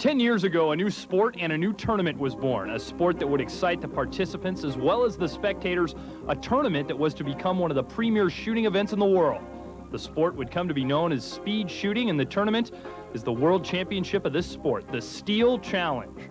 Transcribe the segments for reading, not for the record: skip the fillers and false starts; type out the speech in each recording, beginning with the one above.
10 years ago, a new sport and a new tournament was born, a sport that would excite the participants as well as the spectators, a tournament that was to become one of the premier shooting events in the world. The sport would come to be known as speed shooting, and the tournament is the world championship of this sport, the Steel Challenge.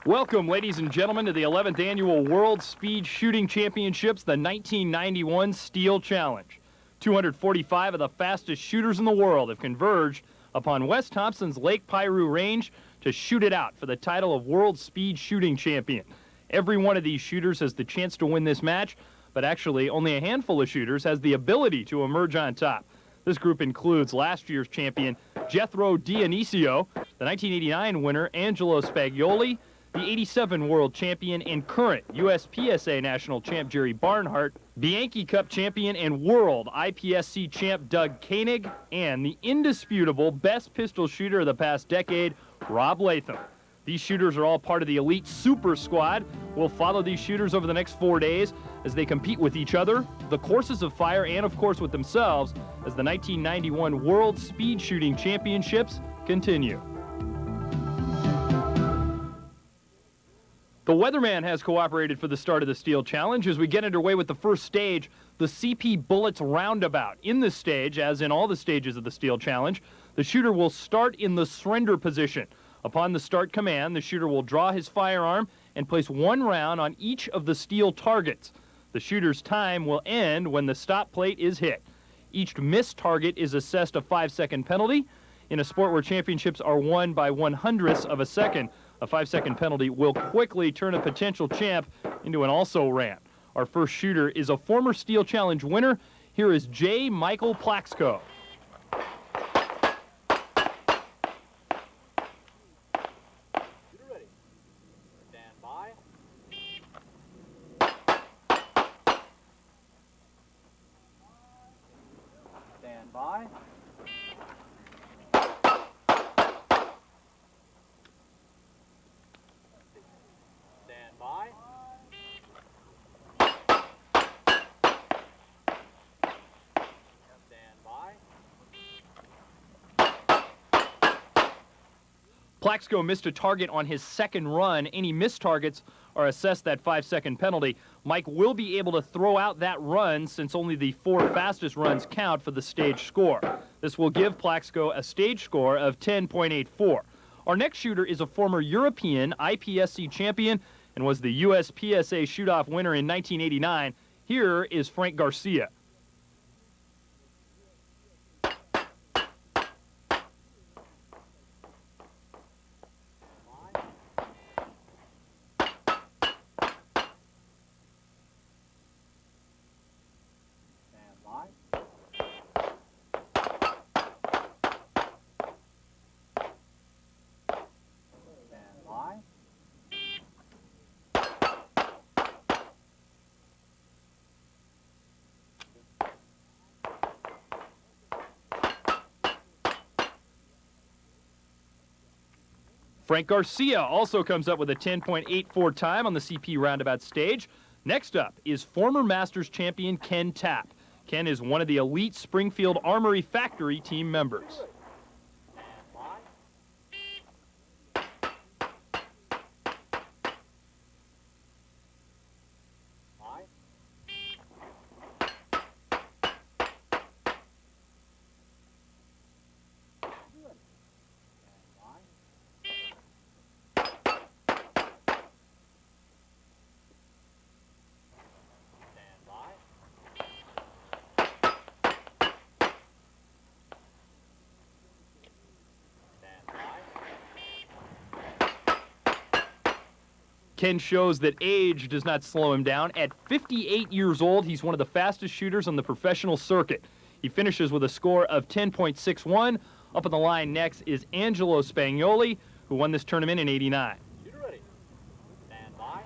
Welcome, ladies and gentlemen, to the 11th Annual World Speed Shooting Championships, the 1991 Steel Challenge. 245 of the fastest shooters in the world have converged upon West Thompson's Lake Piru Range to shoot it out for the title of World Speed Shooting Champion. Every one of these shooters has the chance to win this match, but actually only a handful of shooters has the ability to emerge on top. This group includes last year's champion Jethro Dionisio, the 1989 winner Angelo Spaglioli, the 87 world champion and current USPSA national champ Jerry Barnhart, Bianchi Cup champion and world IPSC champ Doug Koenig, and the indisputable best pistol shooter of the past decade, Rob Latham. These shooters are all part of the elite super squad. We'll follow these shooters over the next 4 days as they compete with each other, the courses of fire, and of course with themselves as the 1991 World Speed Shooting Championships continue. The weatherman has cooperated for the start of the Steel Challenge as we get underway with the first stage, the CP Bullets Roundabout. In this stage, as in all the stages of the Steel Challenge, the shooter will start in the surrender position. Upon the start command, the shooter will draw his firearm and place one round on each of the steel targets. The shooter's time will end when the stop plate is hit. Each missed target is assessed a 5-second penalty. In a sport where championships are won by 1/100th of a second, a 5-second penalty will quickly turn a potential champ into an also-ran. Our first shooter is a former Steel Challenge winner. Here is J. Michael Plaxco. Stand by. Stand by. Stand by. Stand by. Plaxco missed a target on his second run. Any missed targets are assessed that 5-second penalty. Mike will be able to throw out that run since only the 4 fastest runs count for the stage score. This will give Plaxco a stage score of 10.84. Our next shooter is a former European IPSC champion and was the USPSA shoot-off winner in 1989. Here is Frank Garcia. Stand by. Stand by. Frank Garcia also comes up with a 10.84 time on the CP Roundabout stage. Next up is former Masters champion Ken Tapp. Ken is one of the elite Springfield Armory Factory team members. Stand by. By. Good. Stand by. Stand by. Stand by. Ken shows that age does not slow him down. At 58 years old, he's one of the fastest shooters on the professional circuit. He finishes with a score of 10.61. Up on the line next is Angelo Spaglioli, who won this tournament in '89. Shooter ready. Stand by.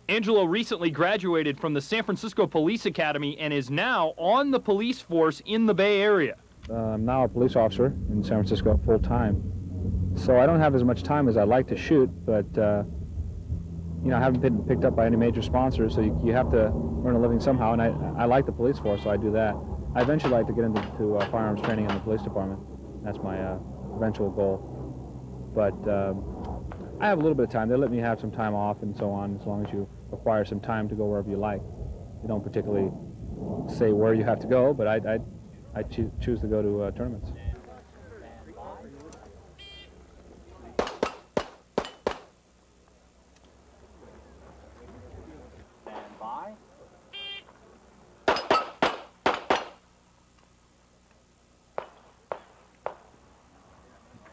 Angelo recently graduated from the San Francisco Police Academy and is now on the police force in the Bay Area. I'm now a police officer in San Francisco full-time, so I don't have as much time as I'd like to shoot, but you know, I haven't been picked up by any major sponsors, so you have to earn a living somehow, and I like the police force, so I do that. I eventually like to get into firearms training in the police department. That's my eventual goal. But I have a little bit of time. They let me have some time off and so on, as long as you acquire some time to go wherever you like. They don't particularly say where you have to go, but I choose to go to tournaments. Stand by.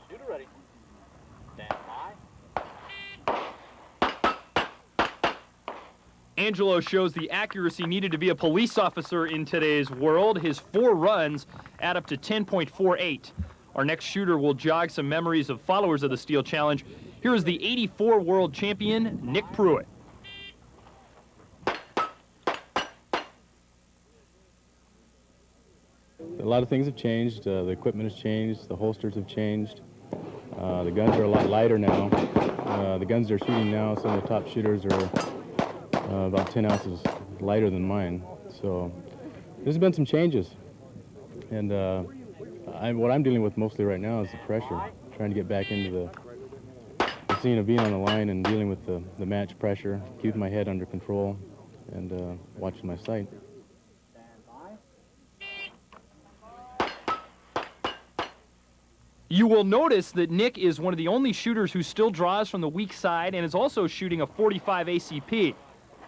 Shooter ready. Stand by. Angelo shows the accuracy needed to be a police officer in today's world. His 4 runs add up to 10.48. Our next shooter will jog some memories of followers of the Steel Challenge. Here is the '84 world champion, Nick Pruitt. A lot of things have changed. The equipment has changed. The holsters have changed. The guns are a lot lighter now. The guns they're shooting now, some of the top shooters are about 10 ounces lighter than mine. So there's been some changes. And what I'm dealing with mostly right now is the pressure, trying to get back into the scene of being on the line and dealing with the match pressure, keeping my head under control, and watching my sight. You will notice that Nick is one of the only shooters who still draws from the weak side and is also shooting a .45 ACP.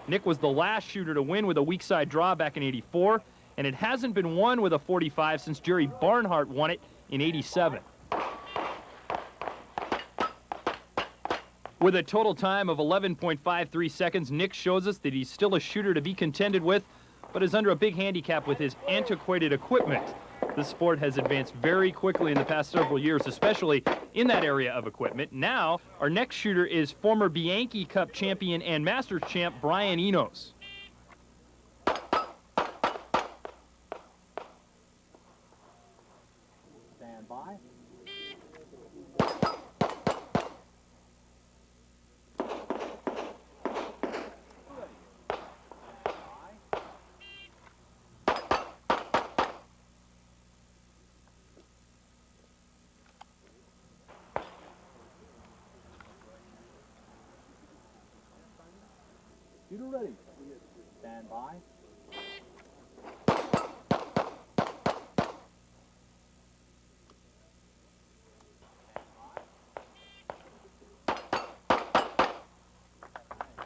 Nick was the last shooter to win with a weak side draw back in '84, and it hasn't been won with a .45 since Jerry Barnhart won it in '87. With a total time of 11.53 seconds, Nick shows us that he's still a shooter to be contended with, but is under a big handicap with his antiquated equipment. This sport has advanced very quickly in the past several years, especially in that area of equipment. Now, our next shooter is former Bianchi Cup champion and Masters champ Brian Enos. Stand by. Shooter ready. Stand by.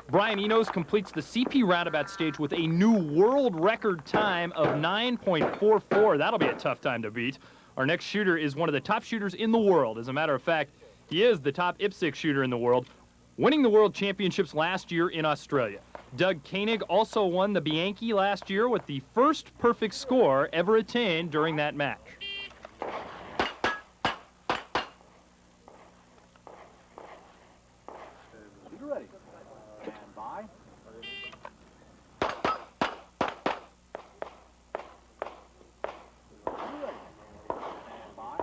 Brian Enos completes the CP roundabout stage with a new world record time of 9.44. That'll be a tough time to beat. Our next shooter is one of the top shooters in the world. As a matter of fact, he is the top IPSC shooter in the world, winning the World Championships last year in Australia. Doug Koenig also won the Bianchi last year with the first perfect score ever attained during that match. Shooter ready. Stand by. Shooter ready. Stand by.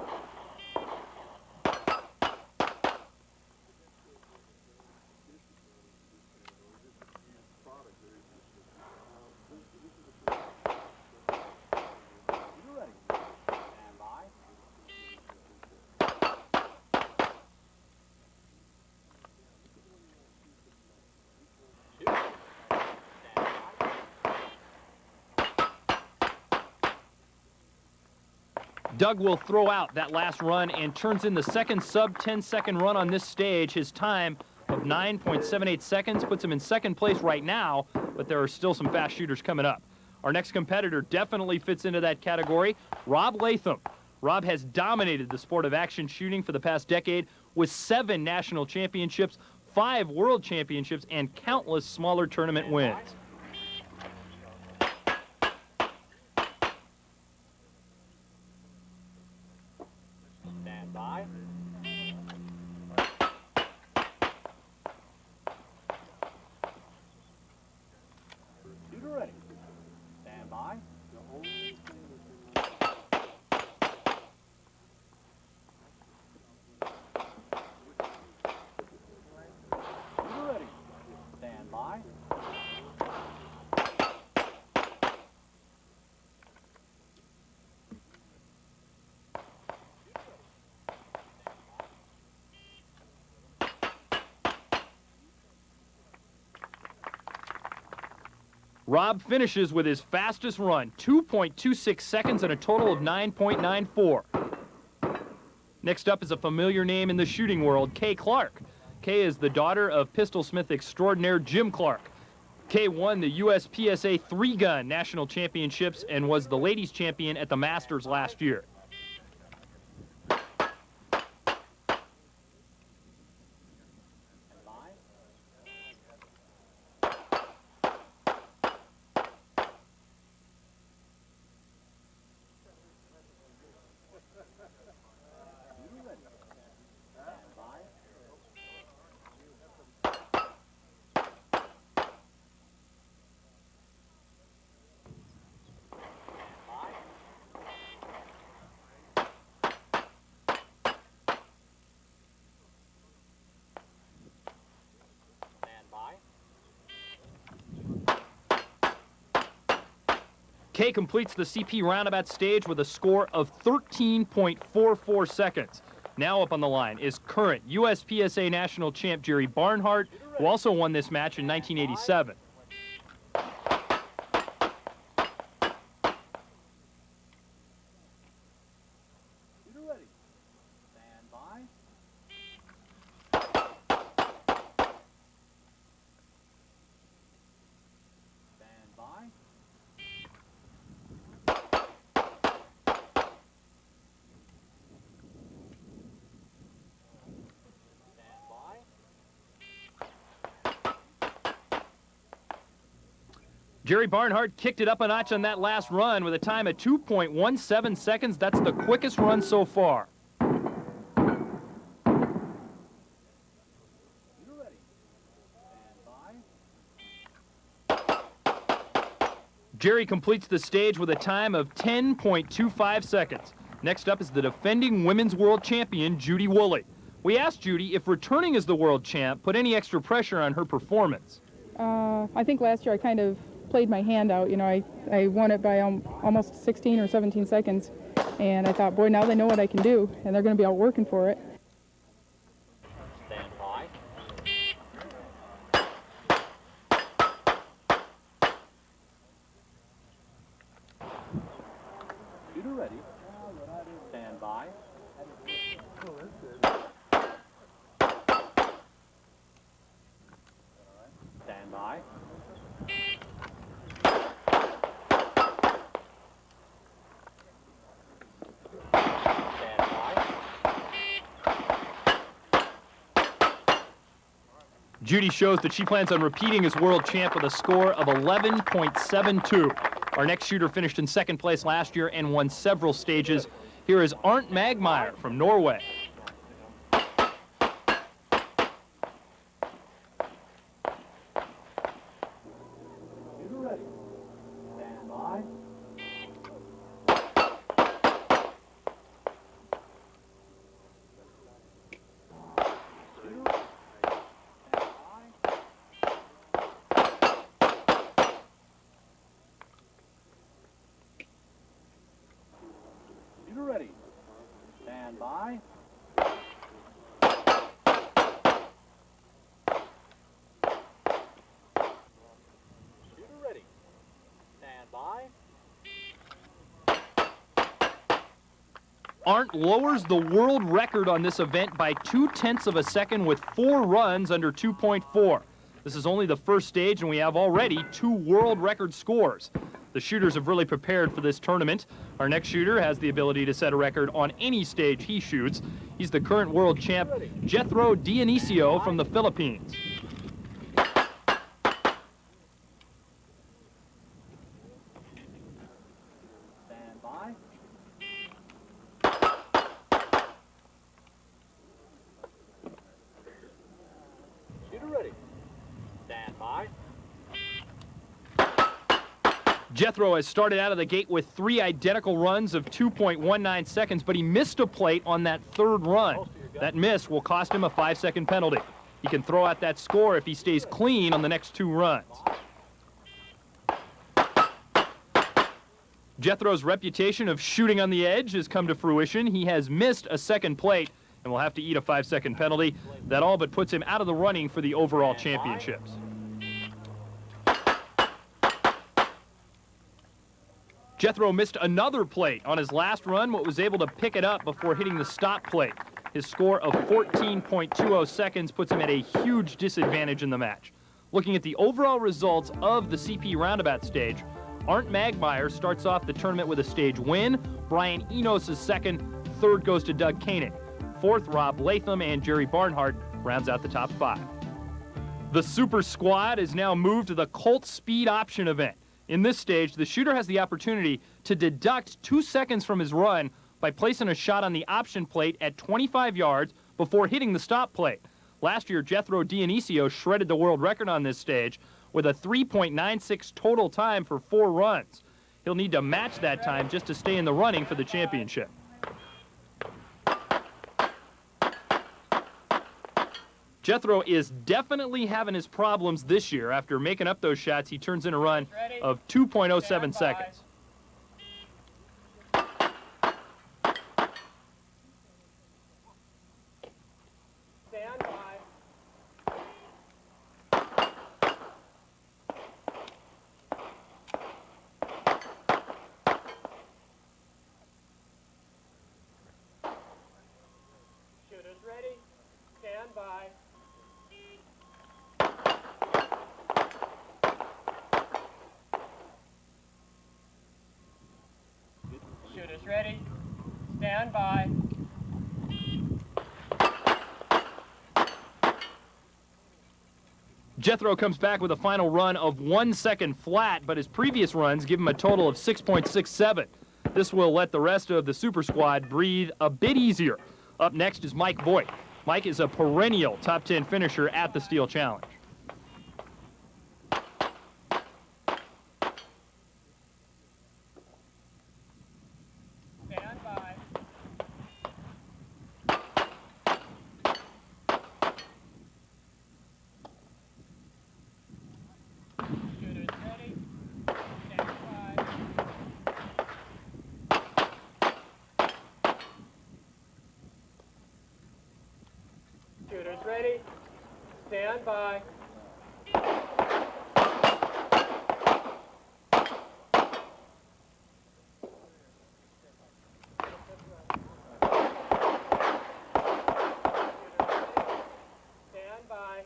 Shooter ready. Stand by. Shoot. Stand by. Doug will throw out that last run and turns in the second sub-10-second run on this stage. His time of 9.78 seconds puts him in second place right now, but there are still some fast shooters coming up. Our next competitor definitely fits into that category, Rob Latham. Rob has dominated the sport of action shooting for the past decade with 7 national championships, 5 world championships, and countless smaller tournament wins. Rob finishes with his fastest run, 2.26 seconds and a total of 9.94. Next up is a familiar name in the shooting world, Kay Clark. Kay is the daughter of pistolsmith extraordinaire Jim Clark. Kay won the USPSA 3-gun national championships and was the ladies champion at the Masters last year. Kay completes the CP roundabout stage with a score of 13.44 seconds. Now up on the line is current USPSA national champ Jerry Barnhart, who also won this match in 1987. Jerry Barnhart kicked it up a notch on that last run with a time of 2.17 seconds. That's the quickest run so far. Jerry completes the stage with a time of 10.25 seconds. Next up is the defending women's world champion, Judy Woolley. We asked Judy if returning as the world champ put any extra pressure on her performance. I think last year I kind of played my hand out. You know, I won it by almost 16 or 17 seconds, and I thought, boy, now they know what I can do, and they're going to be out working for it. Stand by. Shooter ready. Stand by. Stand by. Judy shows that she plans on repeating as world champ with a score of 11.72. Our next shooter finished in second place last year and won several stages. Here is Arnt Magmeyer from Norway. Ready. Stand by. Shooter ready. Stand by. Arndt lowers the world record on this event by 0.2 of a second with 4 runs under 2.4. This is only the first stage, and we have already 2 world record scores. The shooters have really prepared for this tournament. Our next shooter has the ability to set a record on any stage he shoots. He's the current world champ, Jethro Dionisio from the Philippines. Stand by. Shooter ready. Stand by. Jethro has started out of the gate with 3 identical runs of 2.19 seconds, but he missed a plate on that 3rd run. That miss will cost him a 5-second penalty. He can throw out that score if he stays clean on the next 2 runs. Jethro's reputation of shooting on the edge has come to fruition. He has missed a 2nd plate and will have to eat a 5-second penalty. That all but puts him out of the running for the overall championships. Jethro missed another plate on his last run, but was able to pick it up before hitting the stop plate. His score of 14.20 seconds puts him at a huge disadvantage in the match. Looking at the overall results of the CP roundabout stage, Arndt Magmeyer starts off the tournament with a stage win. Brian Enos is second. Third goes to Doug Koenig. Fourth, Rob Latham and Jerry Barnhart rounds out the top 5. The Super Squad is now moved to the Colt Speed Option event. In this stage, the shooter has the opportunity to deduct 2 seconds from his run by placing a shot on the option plate at 25 yards before hitting the stop plate. Last year, Jethro Dionisio shredded the world record on this stage with a 3.96 total time for 4 runs. He'll need to match that time just to stay in the running for the championship. Jethro is definitely having his problems this year. After making up those shots, he turns in a run of 2.07 seconds. Stand by. Shooters ready. Stand by. Shooters ready. Stand by. Jethro comes back with a final run of 1 second flat, but his previous runs give him a total of 6.67. This will let the rest of the Super Squad breathe a bit easier. Up next is Mike Voigt. Mike is a perennial top 10 finisher at the Steel Challenge. Stand by. Shooters ready. Stand by. Shooters ready. Stand by. Stand by.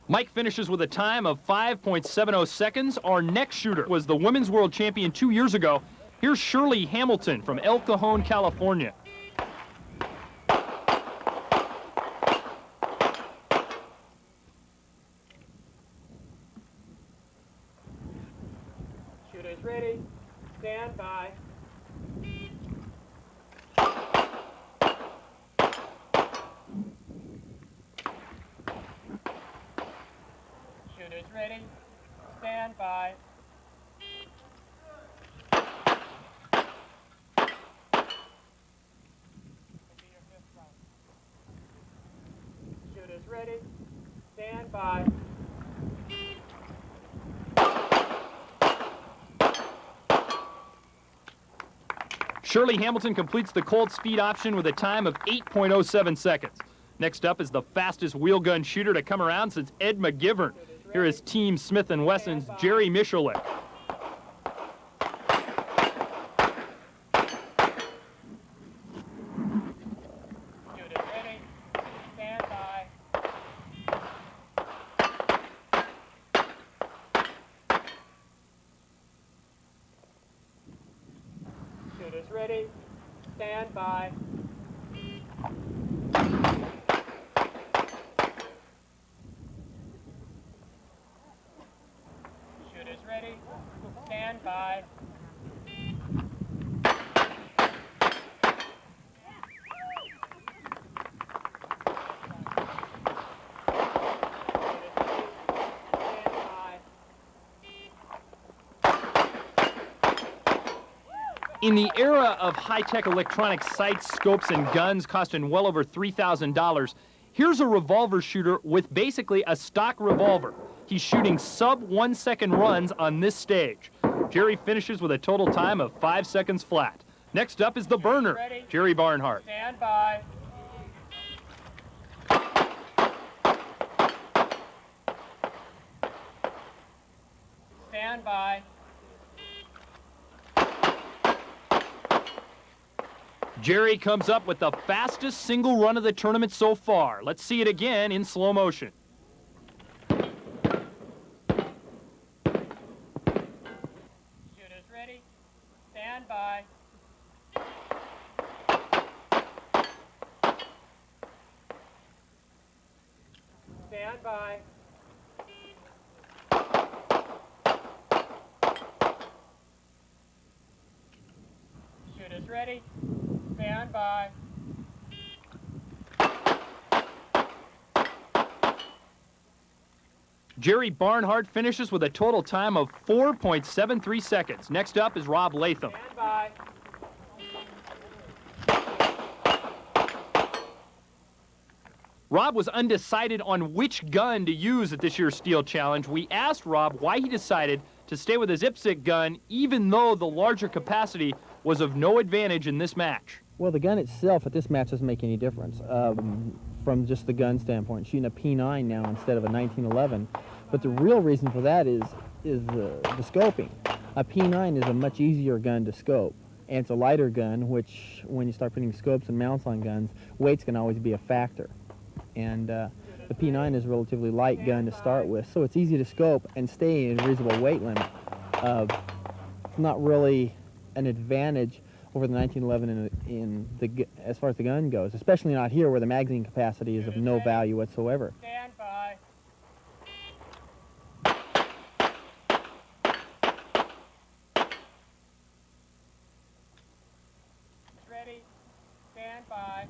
Mike finishes with a time of 5.70 seconds. Our next shooter was the women's world champion 2 years ago. Here's Shirley Hamilton from El Cajon, California. Shooters ready. Stand by. Shooters ready. Stand by. Shooters ready. Stand by. Shirley Hamilton completes the Colt Speed Option with a time of 8.07 seconds. Next up is the fastest wheel gun shooter to come around since Ed McGivern. Here is Team Smith & Wesson's Jerry Michelik. Shooters ready. Stand by. Shooters ready. Stand by. Shooters ready. Stand by. In the era of high-tech electronic sights, scopes, and guns costing well over $3,000, here's a revolver shooter with basically a stock revolver. He's shooting sub-1 second runs on this stage. Jerry finishes with a total time of 5 seconds flat. Next up is the burner, Jerry Barnhart. Stand by. by. Jerry comes up with the fastest single run of the tournament so far. Let's see it again in slow motion. Shooters ready. Stand by. Stand by. Shooters ready. Stand by. Jerry Barnhart finishes with a total time of 4.73 seconds. Next up is Rob Latham. Stand by. Rob was undecided on which gun to use at this year's Steel Challenge. We asked Rob why he decided to stay with his IPSC gun, even though the larger capacity was of no advantage in this match. Well, the gun itself at this match doesn't make any difference from just the gun standpoint. Shooting a P9 now instead of a 1911. But the real reason for that is the scoping. A P9 is a much easier gun to scope. And it's a lighter gun, which when you start putting scopes and mounts on guns, weights can always be a factor. And the P9 is a relatively light gun to start with, so it's easy to scope and stay in a reasonable weight limit. It's not really an advantage over the 1911 as far as the gun goes, especially not here where the magazine capacity is of no value whatsoever. Stand by. Ready. Stand by.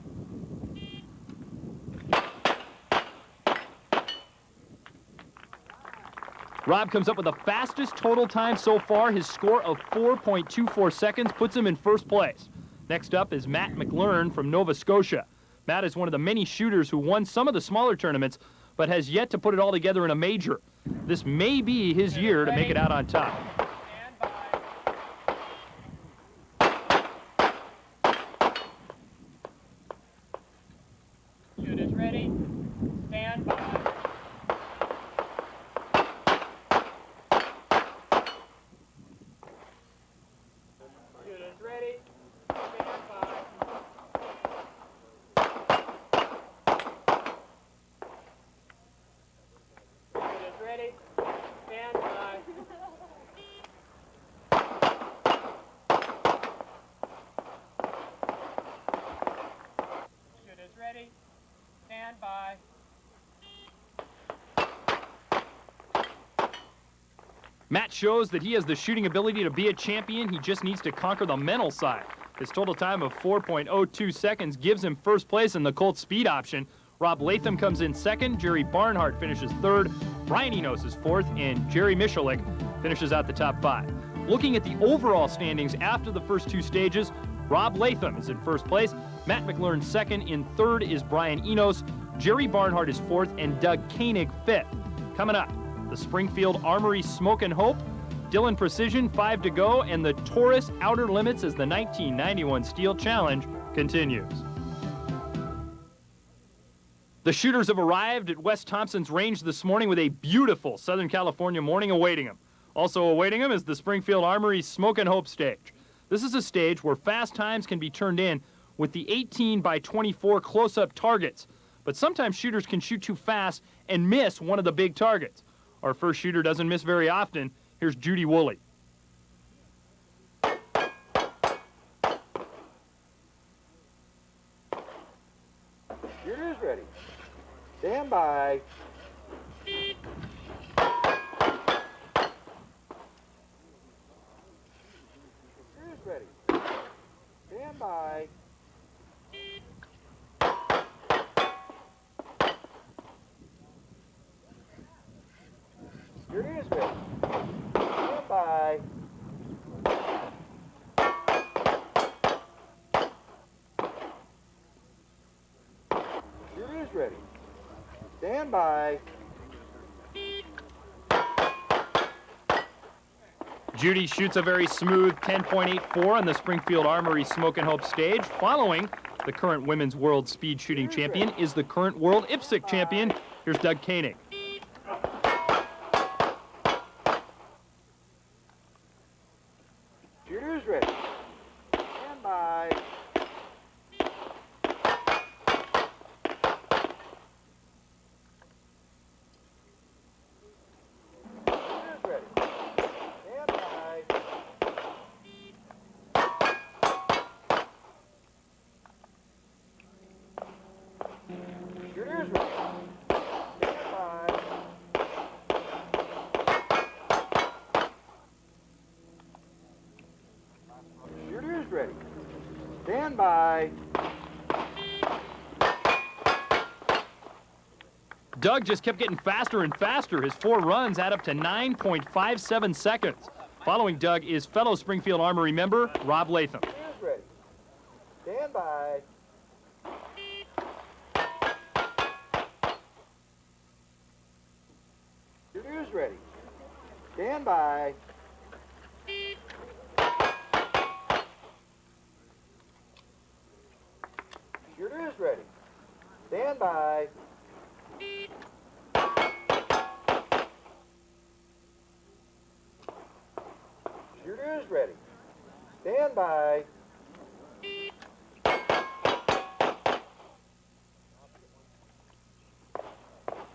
Rob comes up with the fastest total time so far. His score of 4.24 seconds puts him in first place. Next up is Matt McLearn from Nova Scotia. Matt is one of the many shooters who won some of the smaller tournaments, but has yet to put it all together in a major. This may be his year to make it out on top. Stand by. Shooters ready. Stand by. Shooters ready. Stand by. Shooters ready. Stand by. Shooters ready. Stand by. Matt shows that he has the shooting ability to be a champion. He just needs to conquer the mental side. His total time of 4.02 seconds gives him first place in the Colt speed option. Rob Latham comes in second. Jerry Barnhart finishes third. Brian Enos is fourth. And Jerry Michalik finishes out the top five. Looking at the overall standings after the first two stages, Rob Latham is in first place. Matt McLearn second. In third is Brian Enos. Jerry Barnhart is fourth. And Doug Koenig fifth. Coming up, the Springfield Armory Smoke and Hope, Dillon Precision, 5 to go, and the Taurus Outer Limits as the 1991 Steel Challenge continues. The shooters have arrived at West Thompson's range this morning with a beautiful Southern California morning awaiting them. Also awaiting them is the Springfield Armory Smoke and Hope stage. This is a stage where fast times can be turned in with the 18 by 24 close-up targets, but sometimes shooters can shoot too fast and miss one of the big targets. Our first shooter doesn't miss very often. Here's Judy Woolley. Shooters ready. Stand by. Shooters ready. Stand by. Shooters ready. Stand by. Shooters ready. Stand by. Judy shoots a very smooth 10.84 on the Springfield Armory Smoke and Hope stage. Following the current women's world speed shooting champion is the current world IPSC champion. Here's Doug Koenig. Stand by. Doug just kept getting faster and faster. His 4 runs add up to 9.57 seconds. Following Doug is fellow Springfield Armory member Rob Latham. Shooters ready. Stand by. Shooters ready. Stand by. Shooters ready. Stand by. Shooters ready. Stand by.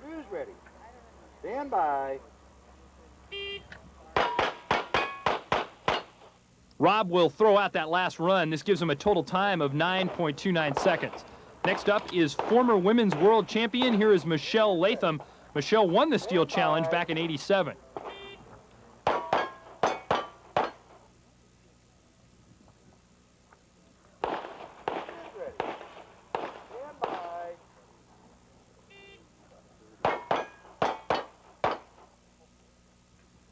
Shooters ready. Stand by. Rob will throw out that last run. This gives him a total time of 9.29 seconds. Next up is former women's world champion. Here is Michelle Latham. Michelle won the steel challenge back in '87.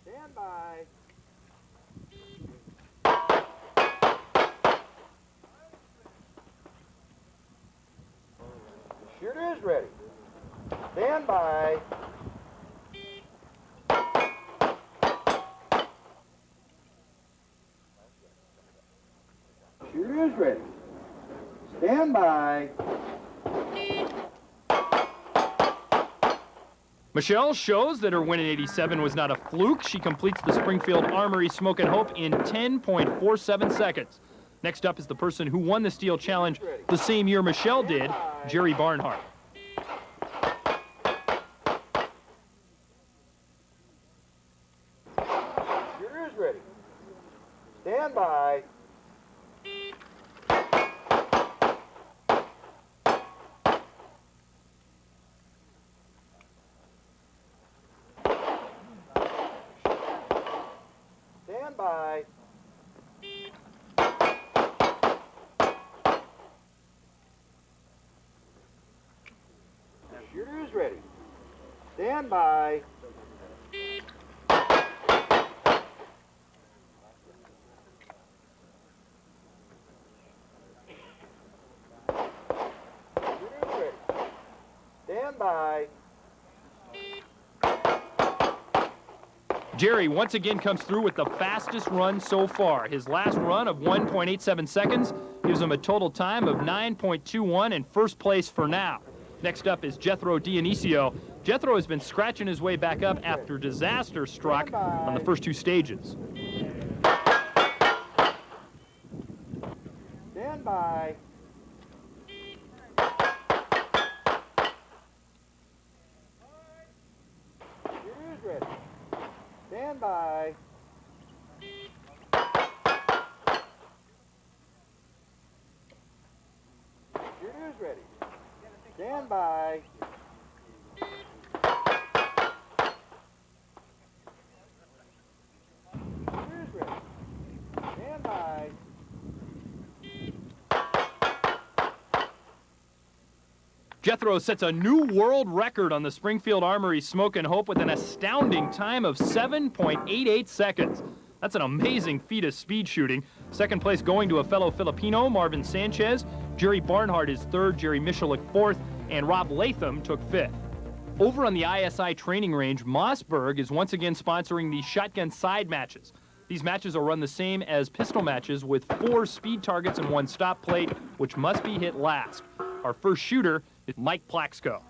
Stand by. Shooters ready. Stand by. Shooters ready. Stand by. Michelle shows that her win in '87 was not a fluke. She completes the Springfield Armory Smoke and Hope in 10.47 seconds. Next up is the person who won the steel challenge the same year Michelle did, Jerry Barnhart. Shooters ready. Stand by. Stand by. Shooters ready. Stand by. Shooters ready. Stand by. Jerry once again comes through with the fastest run so far. His last run of 1.87 seconds gives him a total time of 9.21 in first place for now. Next up is Jethro Dionisio. Jethro has been scratching his way back up after disaster struck on the first 2 stages. Stand by. Shooters ready. Stand by. Shooters ready. Stand by. Shooters ready. Stand by. Jethro sets a new world record on the Springfield Armory Smoke and Hope with an astounding time of 7.88 seconds. That's an amazing feat of speed shooting. Second place going to a fellow Filipino, Marvin Sanchez. Jerry Barnhart is 3rd, Jerry Michalik 4th, and Rob Latham took 5th. Over on the ISI training range, Mossberg is once again sponsoring the shotgun side matches. These matches are run the same as pistol matches with 4 speed targets and 1 stop plate, which must be hit last. Our first shooter is Mike Plaxco.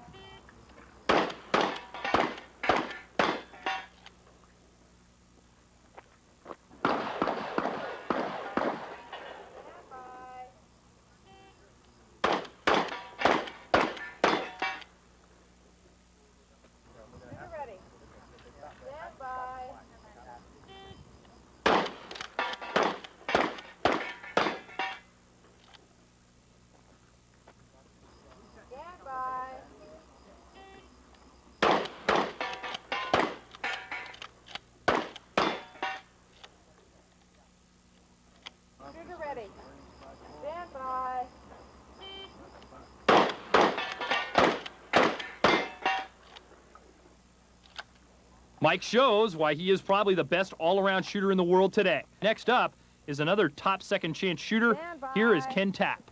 Mike shows why he is probably the best all-around shooter in the world today. Next up is another top second chance shooter. Here is Ken Tapp.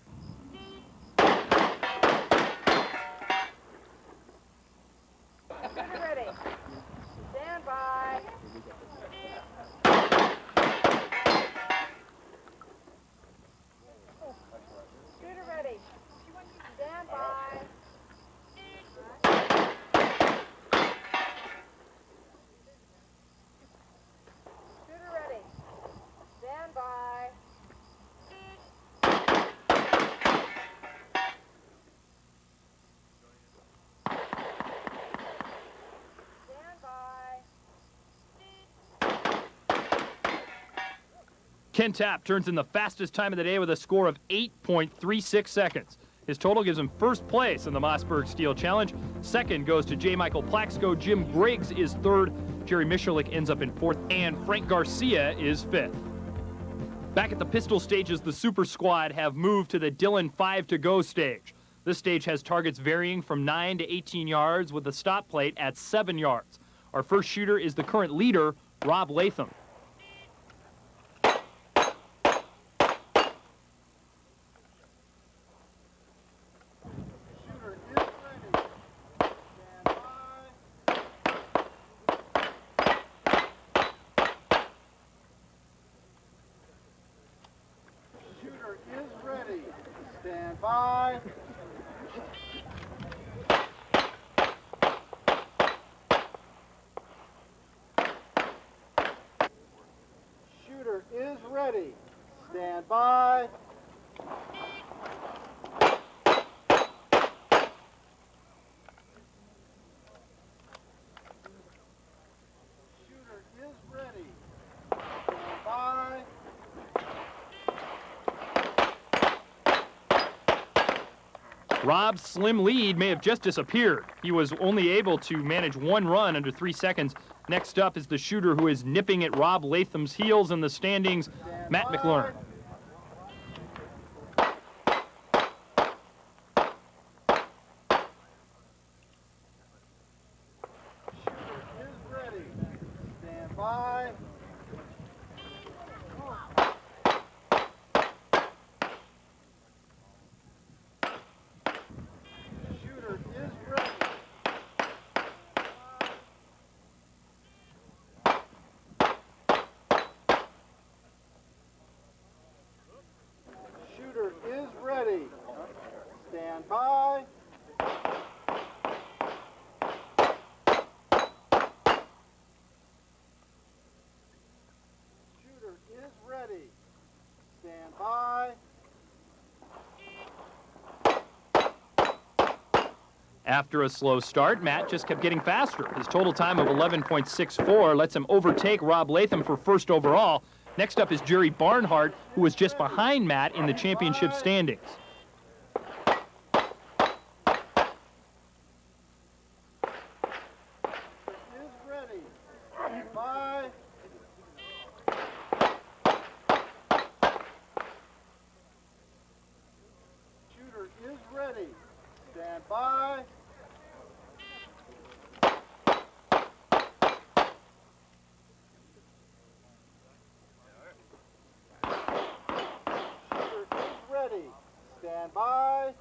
Shooter ready. Stand by. Shooter ready. Stand by. Shooter ready. Stand by. Stand by. Ken Tapp turns in the fastest time of the day with a score of 8.36 seconds. His total gives him first place in the Mossberg Steel Challenge. Second goes to J. Michael Plaxco. Jim Griggs is third. Jerry Michalik ends up in fourth. And Frank Garcia is fifth. Back at the pistol stages, the Super Squad have moved to the Dillon 5 to go stage. This stage has targets varying from 9 to 18 yards with a stop plate at 7 yards. Our first shooter is the current leader, Rob Latham. Shooter is ready. Stand by. Shooter is ready. Stand by. Shooter is ready. Stand by. Rob's slim lead may have just disappeared. He was only able to manage one run under 3 seconds. Next up is the shooter who is nipping at Rob Latham's heels in the standings, Matt McLaurin. Shooter is ready. Stand by. Shooter is ready. Shooter is ready. Stand by. Shooter is ready. Stand by. After a slow start, Matt just kept getting faster. His total time of 11.64 lets him overtake Rob Latham for first overall. Next up is Jerry Barnhart, who was just behind Matt in the championship standings. Is ready. Stand by. Shooter is ready. Stand by. Shooter is ready. Stand by.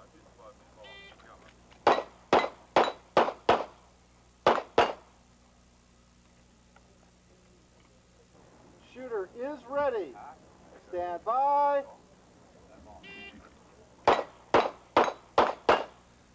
Shooter is ready. Stand by.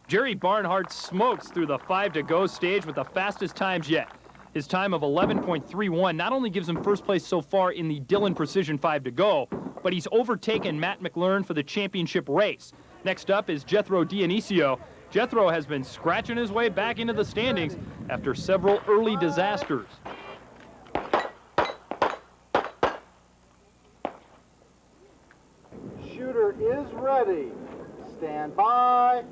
Jerry Barnhart smokes through the 5 to go stage with the fastest times yet. His time of 11.31 not only gives him first place so far in the Dillon Precision 5 to go, but he's overtaken Matt McLaurin for the championship race. Next up is Jethro Dionisio. Jethro has been scratching his way back into the standings after several early disasters. Shooter is ready. Stand by.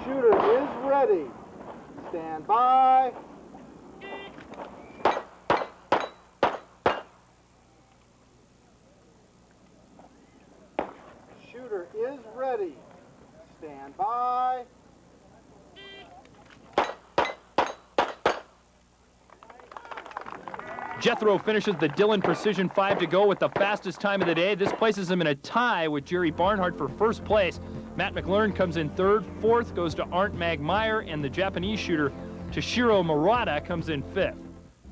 Shooter is ready. Stand by. is ready. Stand by. Jethro finishes the Dillon Precision 5 to go with the fastest time of the day. This places him in a tie with Jerry Barnhart for first place. Matt McLaren comes in third. Fourth goes to Arndt Magmeyer, and the Japanese shooter Toshiro Murata comes in fifth.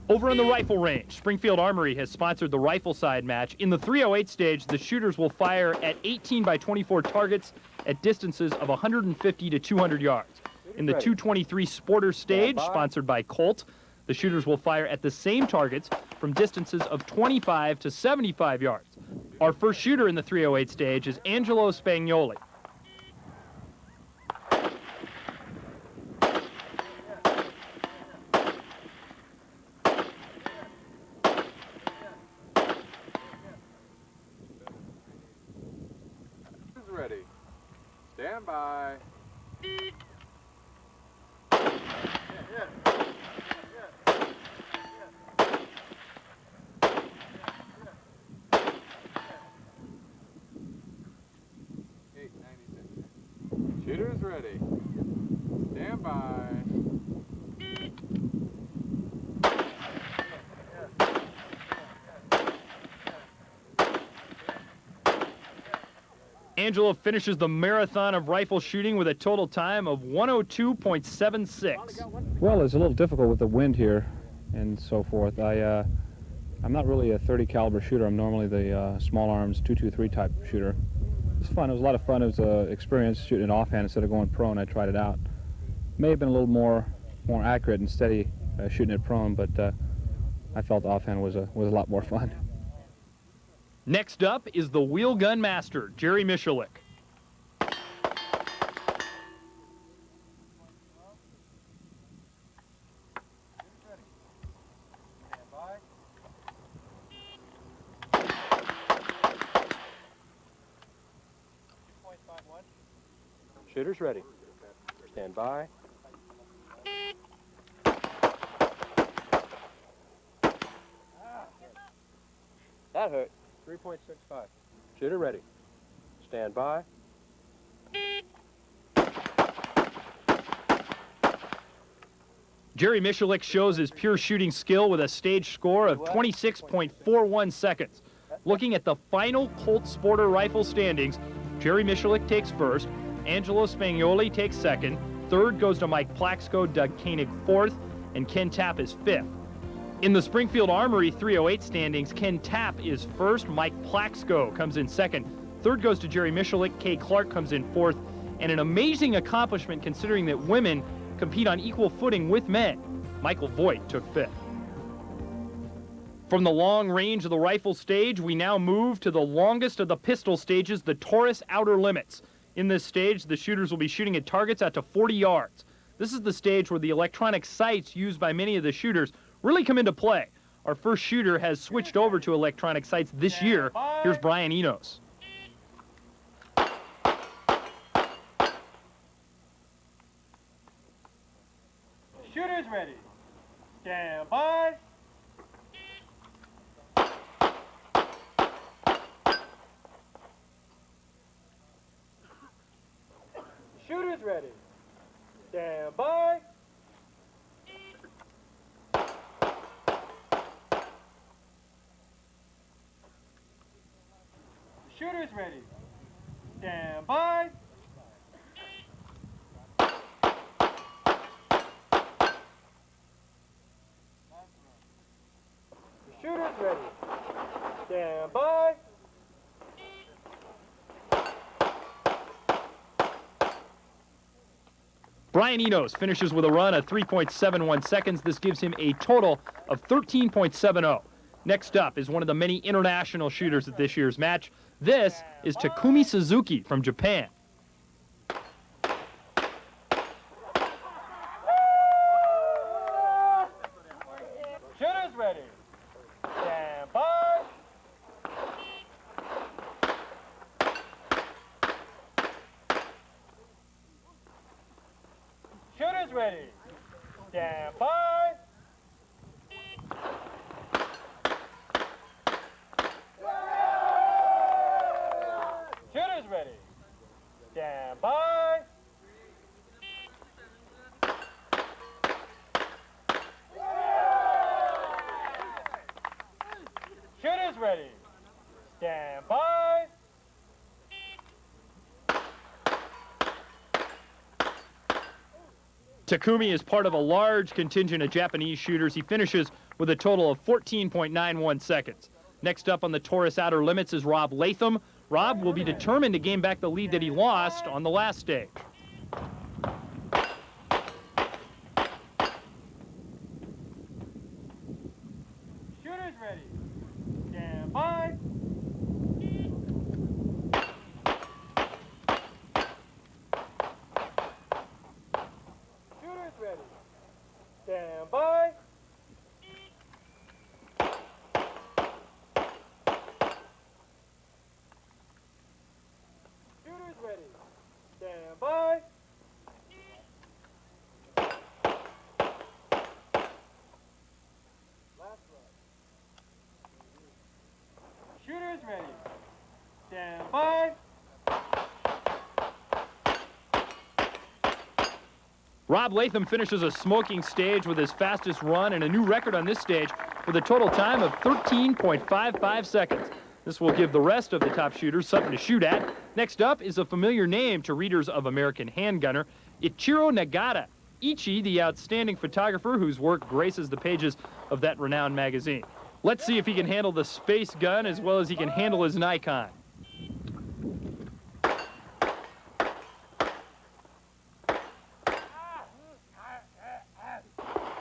Over on the rifle range, Springfield Armory has sponsored the rifle side match. In the 308 stage, the shooters will fire at 18 by 24 targets at distances of 150 to 200 yards. In the 223 Sporter stage, sponsored by Colt, the shooters will fire at the same targets from distances of 25 to 75 yards. Our first shooter in the 308 stage is Angelo Spagnoli. Ready. Stand by. Shooters ready. Stand by. Angelo finishes the marathon of rifle shooting with a total time of 102.76. Well, it's a little difficult with the wind here and so forth. I'm not really a 30 caliber shooter. I'm normally the small arms 223 type shooter. It's fun. It was a lot of fun. It was an experience shooting it offhand instead of going prone. I tried it out. May have been a little more accurate and steady shooting it prone, but I felt offhand was a lot more fun. Next up is the wheel gun master, Jerry Michalik. Shooters ready. Stand by. That hurt. 3.65. Shooter ready. Stand by. Jerry Michalik shows his pure shooting skill with a stage score of 26.41 seconds. Looking at the final Colt Sporter rifle standings, Jerry Michalik takes first, Angelo Spagnoli takes second, third goes to Mike Plaxco, Doug Koenig fourth, and Ken Tapp is fifth. In the Springfield Armory 308 standings, Ken Tapp is first, Mike Plaxco comes in second, third goes to Jerry Michalik, Kay Clark comes in fourth, and an amazing accomplishment considering that women compete on equal footing with men. Michael Voigt took fifth. From the long range of the rifle stage, we now move to the longest of the pistol stages, the Taurus Outer Limits. In this stage, the shooters will be shooting at targets out to 40 yards. This is the stage where the electronic sights used by many of the shooters really come into play. Our first shooter has switched over to electronic sights this year. Here's Brian Enos. Shooters ready. Stand by. Shooters ready. Stand by. Shooters ready. Stand by. Shooters ready. Stand by. Brian Enos finishes with a run of 3.71 seconds. This gives him a total of 13.70. Next up is one of the many international shooters at this year's match. This is Takumi Suzuki from Japan. Shooters ready. Stand by. Shooters ready. Stand by. Shooters ready. Stand by. Shooters ready. Stand by. Takumi is part of a large contingent of Japanese shooters. He finishes with a total of 14.91 seconds. Next up on the Taurus Outer Limits is Rob Latham. Rob will be determined to gain back the lead that he lost on the last stage. Shooters ready. Stand by. Shooters ready. Stand by. Shooters ready. Stand by. Last run. Shooters ready. Stand by. Rob Latham finishes a smoking stage with his fastest run and a new record on this stage with a total time of 13.55 seconds. This will give the rest of the top shooters something to shoot at. Next up is a familiar name to readers of American Handgunner, Ichiro Nagata. Ichi, the outstanding photographer whose work graces the pages of that renowned magazine. Let's see if he can handle the space gun as well as he can handle his Nikon.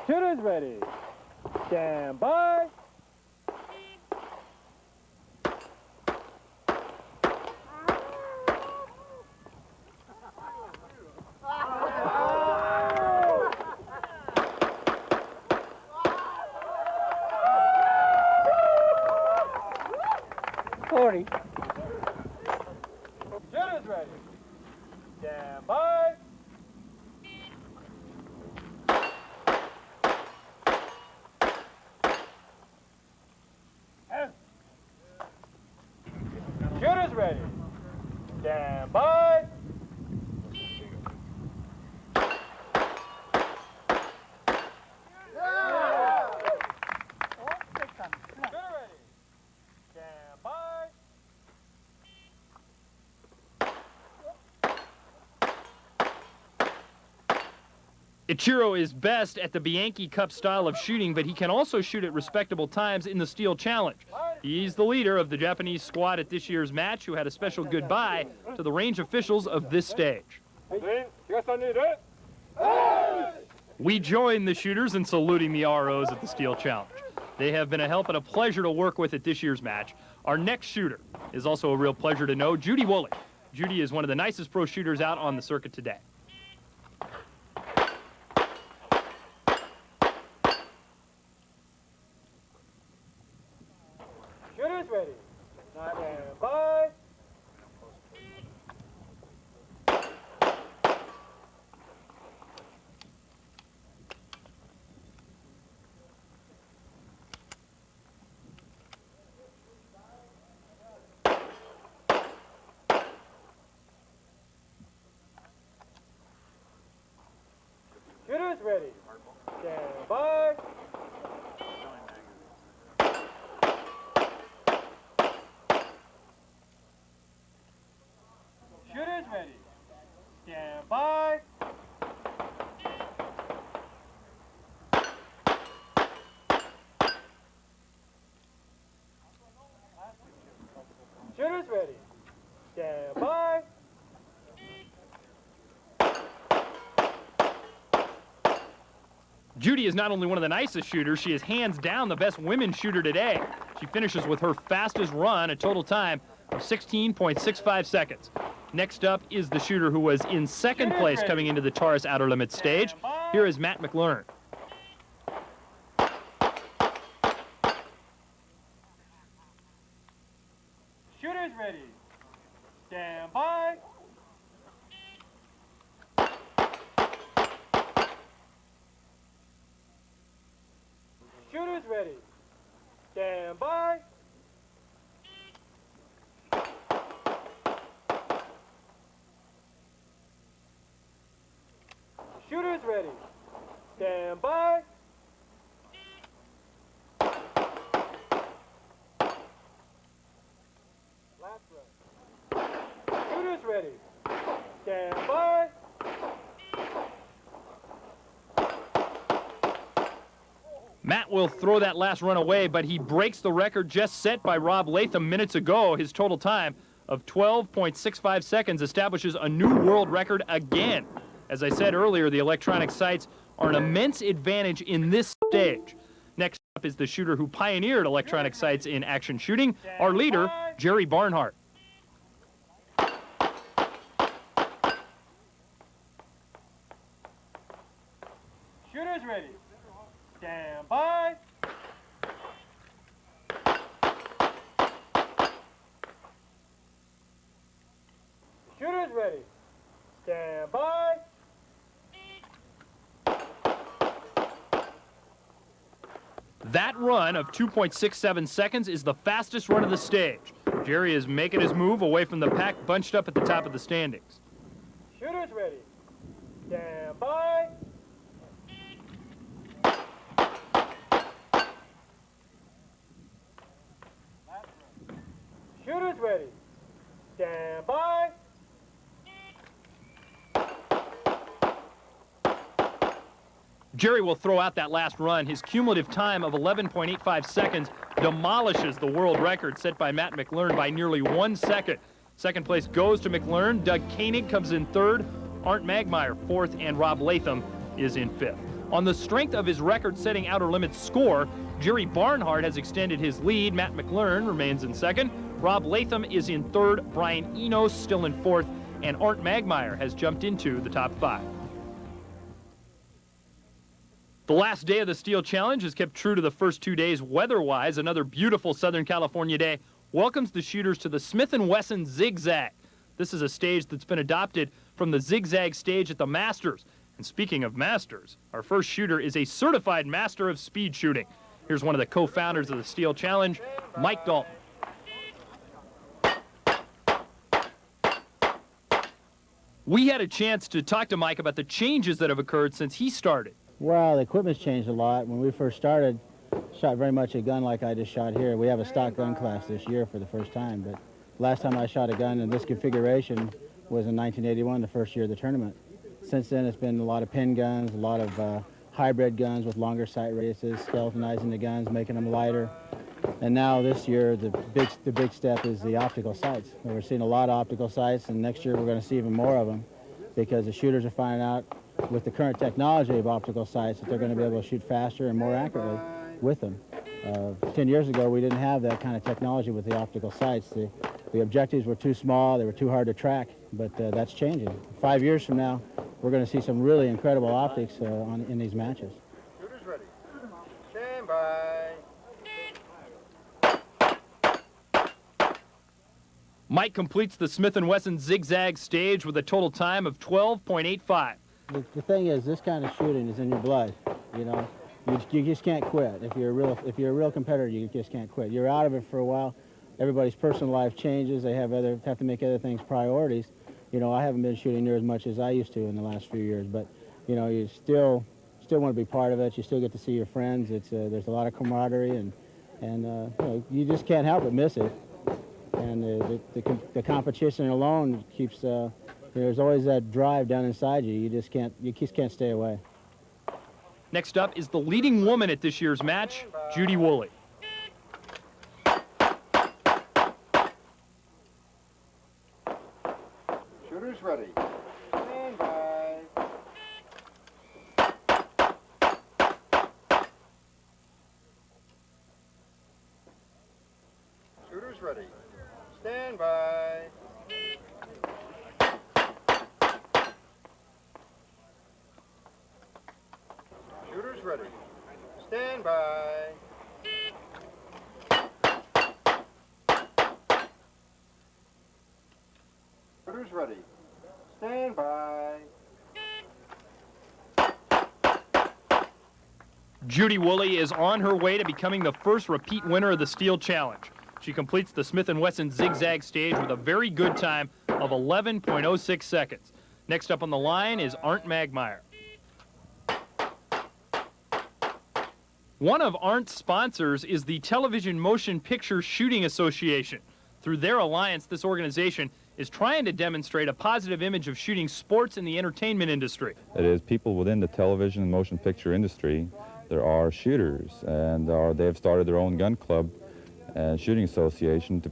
Shooters ready. Stand by. Shooters ready. Stand by. Shooters ready. Stand by. Shooter ready. Stand by. Ichiro is best at the Bianchi Cup style of shooting, but he can also shoot at respectable times in the Steel Challenge. He's the leader of the Japanese squad at this year's match, who had a special goodbye to the range officials of this stage. We join the shooters in saluting the ROs at the Steel Challenge. They have been a help and a pleasure to work with at this year's match. Our next shooter is also a real pleasure to know, Judy Woolley. Judy is one of the nicest pro shooters out on the circuit today. Shooters ready. Stand by. Shooters ready. Stand by. Shooters ready. Stand by. Shooters ready. Stand by. Judy is not only one of the nicest shooters, she is hands down the best women's shooter today. She finishes with her fastest run, a total time of 16.65 seconds. Next up is the shooter who was in second place coming into the Taurus Outer Limits stage. Here is Matt McLaurin. Shooters ready. Stand by. Shooters ready. Stand by. Shooters ready. Stand by. Last run. Shooters ready. Stand by. Matt will throw that last run away, but he breaks the record just set by Rob Latham minutes ago. His total time of 12.65 seconds establishes a new world record again. As I said earlier, the electronic sights are an immense advantage in this stage. Next up is the shooter who pioneered electronic sights in action shooting, our leader, Jerry Barnhart. Shooters ready. Stand by. Shooters ready. Stand by. That run of 2.67 seconds is the fastest run of the stage. Jerry is making his move away from the pack bunched up at the top of the standings. Shooters ready. Stand by. Shooters ready. Stand by. Jerry will throw out that last run. His cumulative time of 11.85 seconds demolishes the world record set by Matt McLaren by nearly 1 second. Second place goes to McLaren. Doug Koenig comes in third. Arndt Magmeyer fourth, and Rob Latham is in fifth. On the strength of his record-setting outer limits score, Jerry Barnhart has extended his lead. Matt McLaren remains in second. Rob Latham is in third. Brian Enos still in fourth, and Arndt Magmeyer has jumped into the top 5. The last day of the Steel Challenge has kept true to the first 2 days weather-wise. Another beautiful Southern California day welcomes the shooters to the Smith & Wesson Zigzag. This is a stage that's been adopted from the Zigzag stage at the Masters. And speaking of Masters, our first shooter is a certified master of speed shooting. Here's one of the co-founders of the Steel Challenge, Mike Dalton. We had a chance to talk to Mike about the changes that have occurred since he started. Well, the equipment's changed a lot. When we first started, shot very much a gun like I just shot here. We have a stock gun class this year for the first time, but last time I shot a gun in this configuration was in 1981, the first year of the tournament. Since then, it's been a lot of pin guns, a lot of hybrid guns with longer sight radiuses, skeletonizing the guns, making them lighter. And now this year, the big step is the optical sights. We're seeing a lot of optical sights, and next year we're going to see even more of them because the shooters are finding out with the current technology of optical sights that they're going to be able to shoot faster and more accurately with them. 10 years ago, we didn't have that kind of technology with the optical sights. The objectives were too small, they were too hard to track, but that's changing. 5 years from now, we're going to see some really incredible optics in these matches. Shooters ready. Stand by. Mike completes the Smith & Wesson Zigzag stage with a total time of 12.85. The thing is, this kind of shooting is in your blood. You know, you just can't quit. If you're a real competitor, you just can't quit. You're out of it for a while. Everybody's personal life changes. They have to make other things priorities. You know, I haven't been shooting near as much as I used to in the last few years, but you know, you still want to be part of it. You still get to see your friends. There's a lot of camaraderie, and you know, you just can't help but miss it. And the competition alone keeps. There's always that drive down inside you. You just can't stay away. Next up is the leading woman at this year's match, Judy Woolley. Shooters ready. Stand by. Shooters ready. Stand by. Shooters ready. Stand by. Shooters ready. Stand by. Judy Woolley is on her way to becoming the first repeat winner of the Steel Challenge. She completes the Smith & Wesson Zigzag stage with a very good time of 11.06 seconds. Next up on the line is Arndt Magmeyer. One of Arndt's sponsors is the Television Motion Picture Shooting Association. Through their alliance, this organization is trying to demonstrate a positive image of shooting sports in the entertainment industry. It is people within the television and motion picture industry. There are shooters, and they have started their own gun club and shooting association to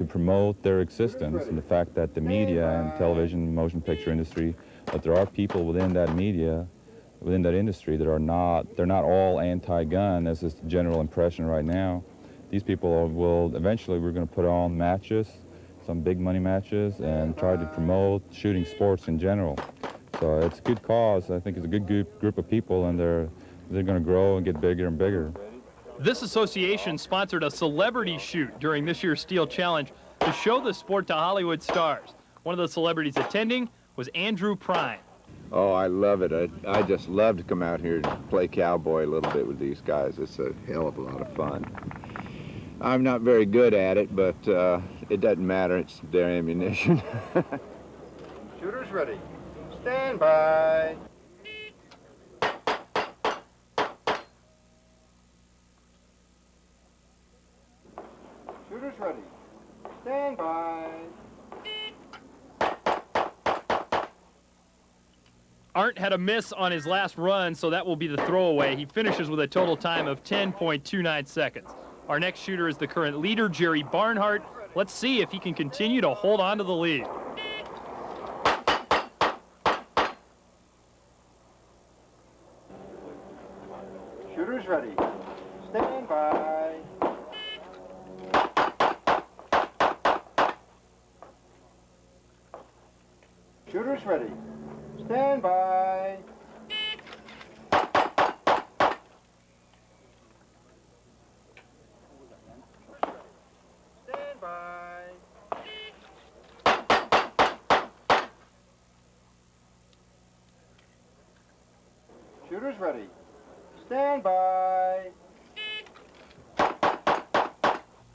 promote their existence and the fact that the media and television and motion picture industry, that there are people within that media, within that industry that they're not all anti-gun, as is the general impression right now. These people will eventually, we're going to put on matches, some big money matches, and try to promote shooting sports in general. So it's a good cause. I think it's a good group of people, and they're going to grow and get bigger and bigger. This association sponsored a celebrity shoot during this year's Steel Challenge to show the sport to Hollywood stars. One of the celebrities attending was Andrew Prine. Oh, I love it. I just love to come out here and play cowboy a little bit with these guys. It's a hell of a lot of fun. I'm not very good at it, but it doesn't matter. It's their ammunition. Shooters ready. Stand by. Shooters ready. Stand by. Arndt had a miss on his last run, so that will be the throwaway. He finishes with a total time of 10.29 seconds. Our next shooter is the current leader, Jerry Barnhart. Let's see if he can continue to hold on to the lead. Shooters ready. Stand by. Shooters ready. Stand by. Stand by. Shooters ready. Stand by.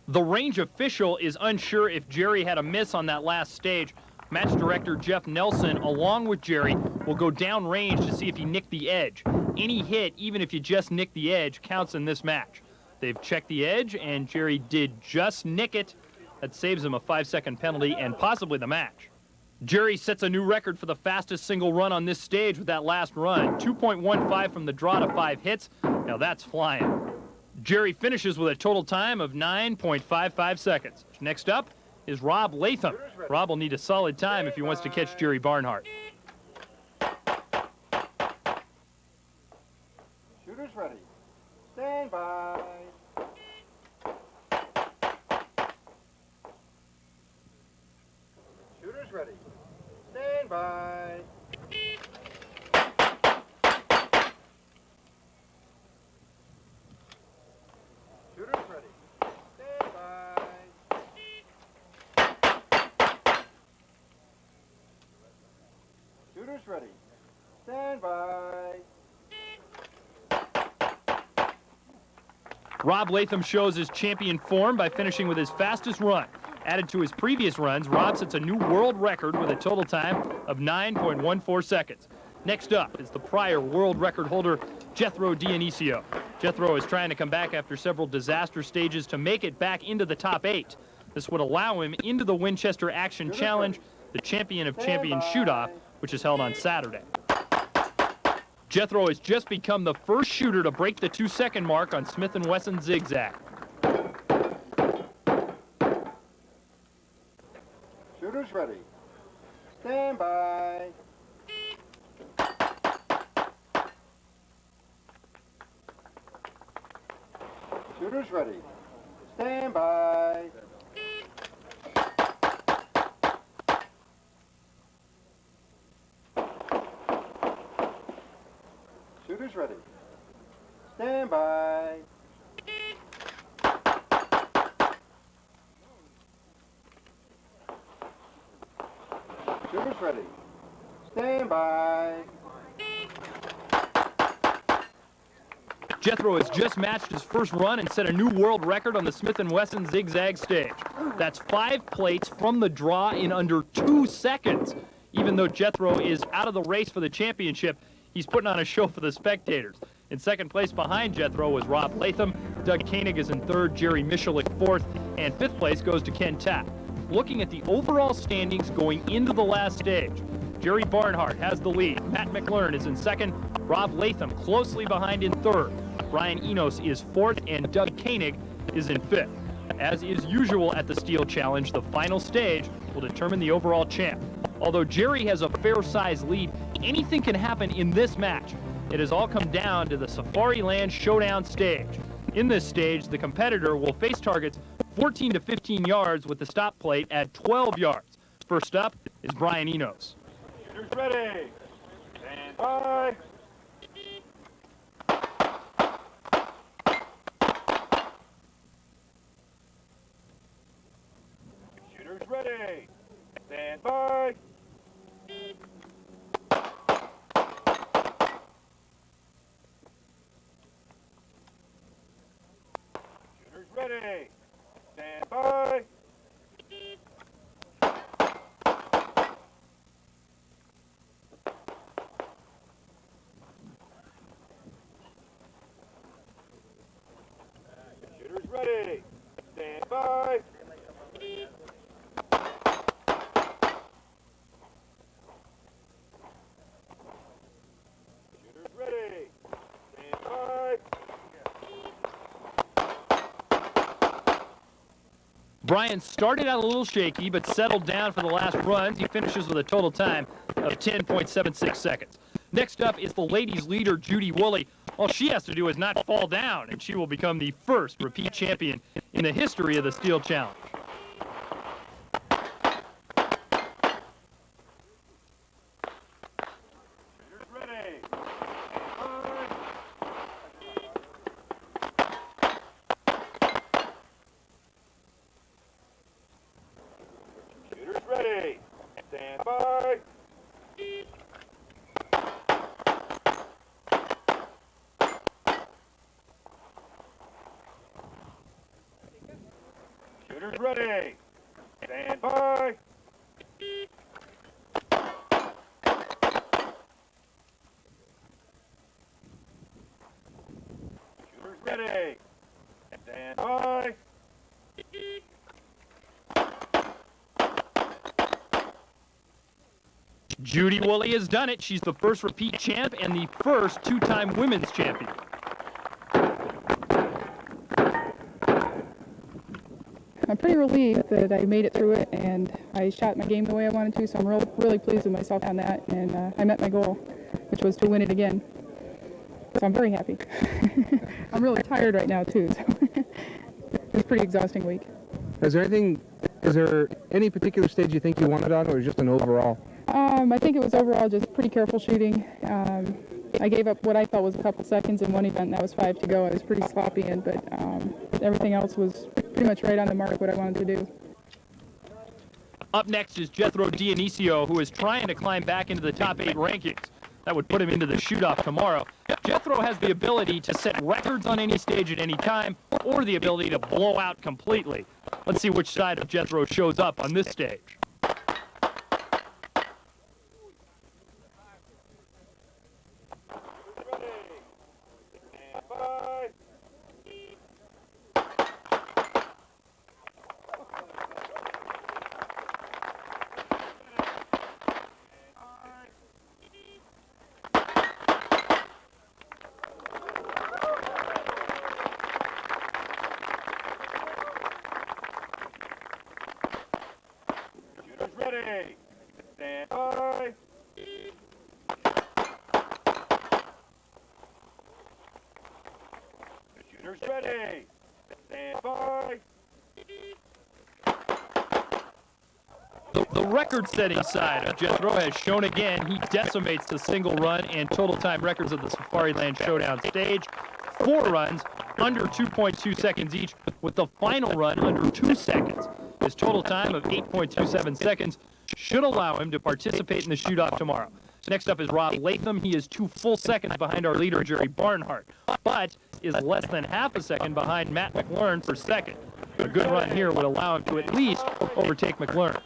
The range official is unsure if Jerry had a miss on that last stage. Match director Jeff Nelson, along with Jerry, will go downrange to see if he nicked the edge. Any hit, even if you just nick the edge, counts in this match. They've checked the edge, and Jerry did just nick it. That saves him a 5-second penalty and possibly the match. Jerry sets a new record for the fastest single run on this stage with that last run. 2.15 from the draw to 5 hits. Now that's flying. Jerry finishes with a total time of 9.55 seconds. Next up is Rob Latham. Rob will need a solid time if he wants to catch Jerry Barnhart. Shooters ready. Stand by. Shooters ready. Stand by. Shooters ready. Stand by. Shooters ready. Stand by. Rob Latham shows his champion form by finishing with his fastest run. Added to his previous runs, Rob sets a new world record with a total time of 9.14 seconds. Next up is the prior world record holder, Jethro Dionisio. Jethro is trying to come back after several disaster stages to make it back into the top 8. This would allow him into the Winchester Action Challenge, the Champion of Champions Shoot-Off, which is held on Saturday. Jethro has just become the first shooter to break the 2-second mark on Smith & Wesson Zigzag. Shooters ready. Stand by. Shooters ready. Stand by. Shooters ready. Stand by. Shooters ready. Stand by. Jethro has just matched his first run and set a new world record on the Smith & Wesson Zigzag stage. That's 5 plates from the draw in under 2 seconds. Even though Jethro is out of the race for the championship, he's putting on a show for the spectators. In second place behind Jethro was Rob Latham. Doug Koenig is in third, Jerry Michalik fourth, and fifth place goes to Ken Tapp. Looking at the overall standings going into the last stage, Jerry Barnhart has the lead. Matt McLaren is in second. Rob Latham closely behind in third. Brian Enos is fourth, and Doug Koenig is in fifth. As is usual at the Steel Challenge, the final stage will determine the overall champ. Although Jerry has a fair-sized lead, anything can happen in this match. It has all come down to the Safari Land Showdown stage. In this stage, the competitor will face targets 14 to 15 yards with the stop plate at 12 yards. First up is Brian Enos. Shooters ready. Stand by. Shooters ready. Stand by. Shooters ready. Stand by. Shooters ready. Stand by. Shooters ready. Stand by. Brian started out a little shaky, but settled down for the last runs. He finishes with a total time of 10.76 seconds. Next up is the ladies' leader, Judy Woolley. All she has to do is not fall down, and she will become the first repeat champion in the history of the Steel Challenge. Shooters ready. Stand by. Shooters ready. Stand by. Shooters ready. Stand by. Shooters ready. Stand by. Judy Woolley has done it. She's the first repeat champ and the first two-time women's champion. I'm pretty relieved that I made it through it, and I shot my game the way I wanted to, so I'm really pleased with myself on that, and I met my goal, which was to win it again. So I'm very happy. I'm really tired right now, too, so it's a pretty exhausting week. Is there any particular stage you think you won it on, or just an overall? I think it was overall just pretty careful shooting. I gave up what I thought was a couple seconds in one event, and that was 5 to go. I was pretty sloppy in, but everything else was pretty much right on the mark what I wanted to do. Up next is Jethro Dionisio, who is trying to climb back into the top 8 rankings. That would put him into the shoot-off tomorrow. Jethro has the ability to set records on any stage at any time, or the ability to blow out completely. Let's see which side of Jethro shows up on this stage. Shooters ready. Stand by. Shooters ready. Stand by. The record-setting side of Jethro has shown again. He decimates the single run and total time records of the Safari Land Showdown stage. 4 runs under 2.2 seconds each, with the final run under 2 seconds. His total time of 8.27 seconds should allow him to participate in the shoot-off tomorrow. Next up is Rob Latham. He is 2 full seconds behind our leader, Jerry Barnhart, but is less than half a second behind Matt McLaren for second. A good run here would allow him to at least overtake McLaren.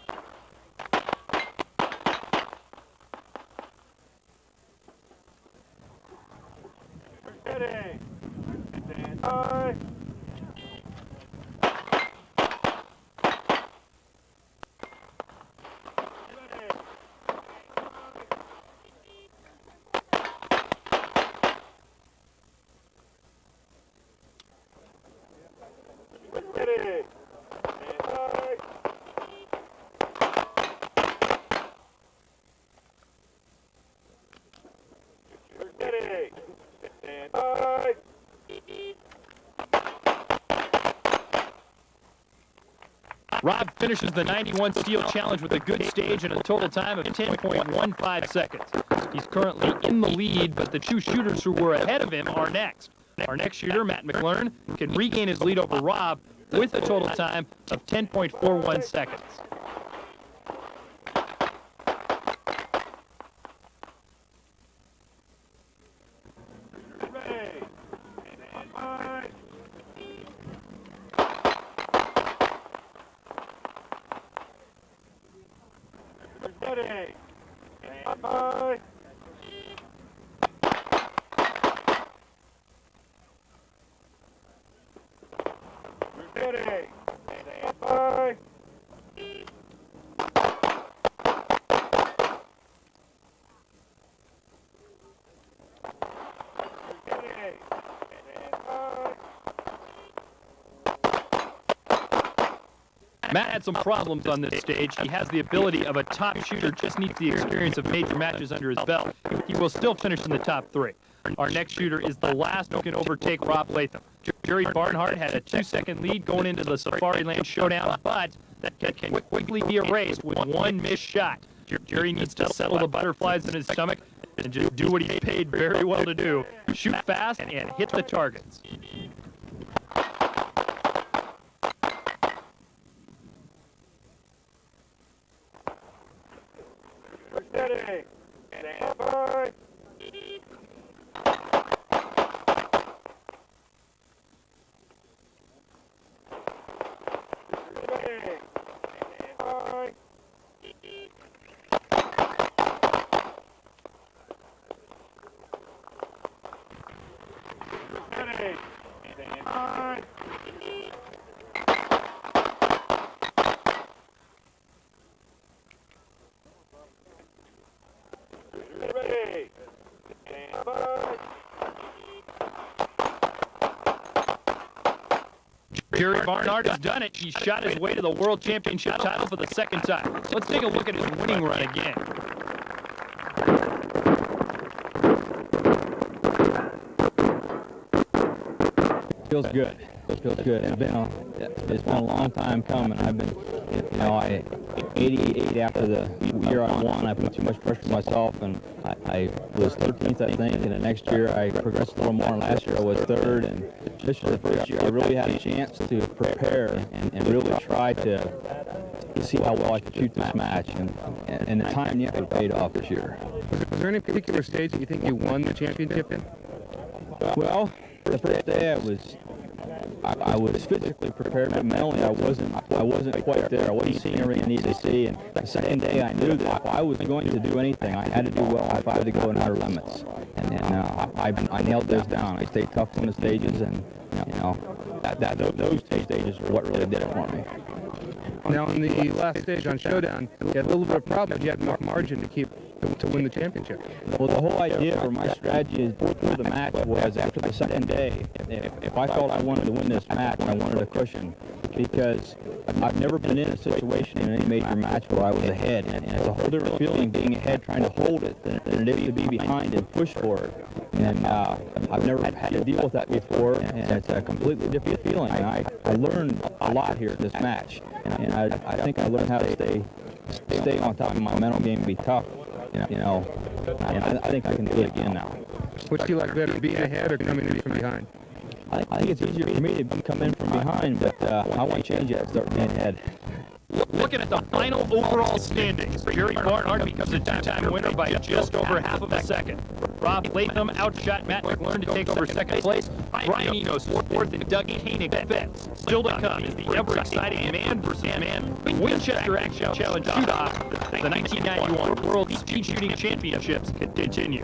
ready. Stand by. Ready. Stand by. Ready. Stand by. Rob finishes the 91 steel challenge with a good stage and a total time of 10.15 seconds. He's currently in the lead, but the two shooters who were ahead of him are next. Our next shooter, Matt McLaren, can regain his lead over Rob with a total time of 10.41 seconds. Ready. Stand by. Ready. Stand by. Ready. Stand by. Ready. Stand by. Matt had some problems on this stage. He has the ability of a top shooter, just needs the experience of major matches under his belt. He will still finish in the top three. Our next shooter is the last who can overtake Rob Latham. Jerry Barnhart had a 2-second lead going into the Safari Land Showdown, but that can quickly be erased with one missed shot. Jerry needs to settle the butterflies in his stomach and just do what he's paid very well to do. Shoot fast and hit the targets. Ready. Stand by. Ready. Stand by. Ready. Stand by. Ready. Stand by. Jerry Barnhart has done it. He shot his way to the World Championship title for the second time. Let's take a look at his winning run again. Feels good. Feels good. It's been a long time coming. I've been, 88 after the year I won. I put too much pressure on myself, and I was 13th, I think. And the next year I progressed a little more. And last year I was third. And this was the first year I really had a chance to prepare and really try to see how well I could shoot this match. And the time the effort paid off this year. Was there any particular stage that you think you won the championship in? Well, the first day I was physically prepared, but mentally I wasn't quite there. I wasn't seeing everything I needed to see. And the second day I knew that if I was going to do anything, I had to do well if I had to go in outer limits. And I nailed those down. I stayed tough on the stages, and those two stages are what really did it for me. Now, in the last stage on Showdown, you had a little bit of problem. You had more margin to win the championship. Well, the whole idea for my strategy for the match was after the second day, if I felt I wanted to win this match, I wanted a cushion, because I've never been in a situation in any major match where I was ahead, and it's a whole different feeling being ahead trying to hold it than it is to be behind and push for it. And I've never had to deal with that before, and it's a completely different feeling. And I learned a lot here at this match, and I think I learned how to stay on top of my mental game and be tough. And I think I can do it again now. Which do you like better, being ahead or coming in from behind? I think it's easier for me to come in from behind, but I want to change that and start being ahead. Looking at the final overall standings, Jerry Barnhart becomes a two-time winner by just over half of a second. Rob Latham outshot Matt McLaren to take over second place. Brian Enos fourth and Doug Koenig fifth. Still to come is the ever-exciting man versus man Winchester Action Challenge Shoot-Off. The 1991 World Speed Shooting Championships continue.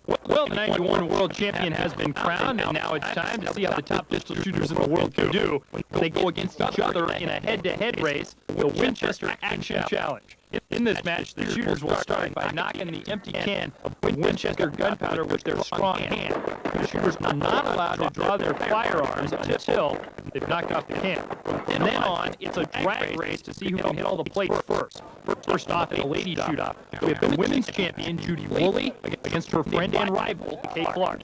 Well, the 91 world champion has been crowned, and now it's time to see how the top pistol shooters in the world can do when they go against each other in a head-to-head race, the Winchester Action Challenge. In this match, the shooters will start by knocking the empty can of Winchester gunpowder with their strong hand. The shooters are not allowed to draw their firearms until they've knocked off the can. From then on, it's a drag race to see who can hit all the plates first. First off, in a lady shoot-off, we have the women's champion, Judy Woolley, against her friend and rival, Kay Clark.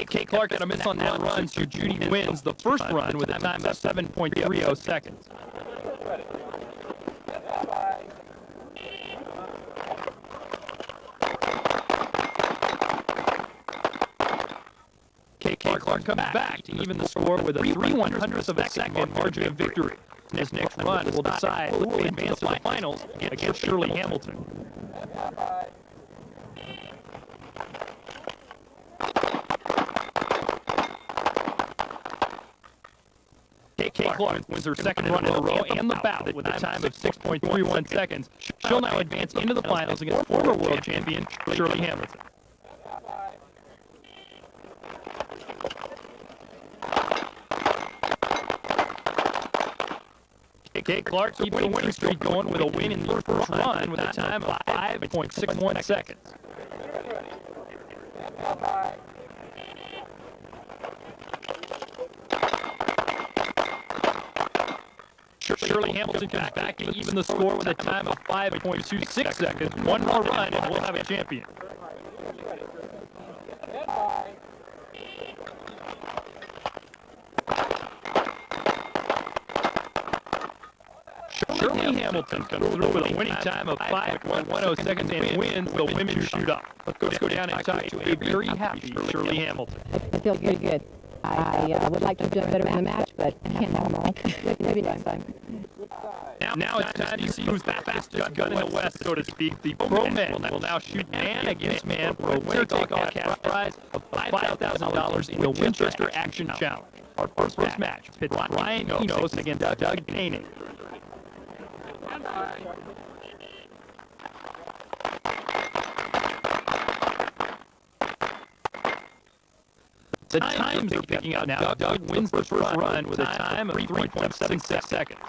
Kay Clark got a miss on that run, so Judy wins the first run with a time of 7.30 seconds. Kay Clark comes back to even the score with a 3/100th of a second margin of victory. This next run will decide who will advance to the finals against Shirley Hamilton. Kay Clark wins her second run in a row and the bout with a time of 6.31 seconds. She'll now advance into the finals against former world champion Shirley Hamilton. Kay Clark keeps the winning streak going with a win in the first run with a time of 5.61 seconds. Shirley Hamilton comes back to even the score with a time of 5.26 seconds. One more run and we'll have a champion. Shirley Hamilton comes through with a winning time of 5.10 seconds and wins the women's shoot-off. Let's go down and talk to a very happy Shirley Hamilton. I feel very good. I would like to do better in the match, but I can't have them all. Maybe next time. Now it's time to see who's the fastest gun in the West, so to speak. The pro men will now shoot man against man for a winner-take-all cash prize of $5,000 in the Winchester Action Challenge. Our first match pits Ryan Enos against Doug Koenig. The times are picking up now. Doug wins the first run with a time of 3.76 seconds.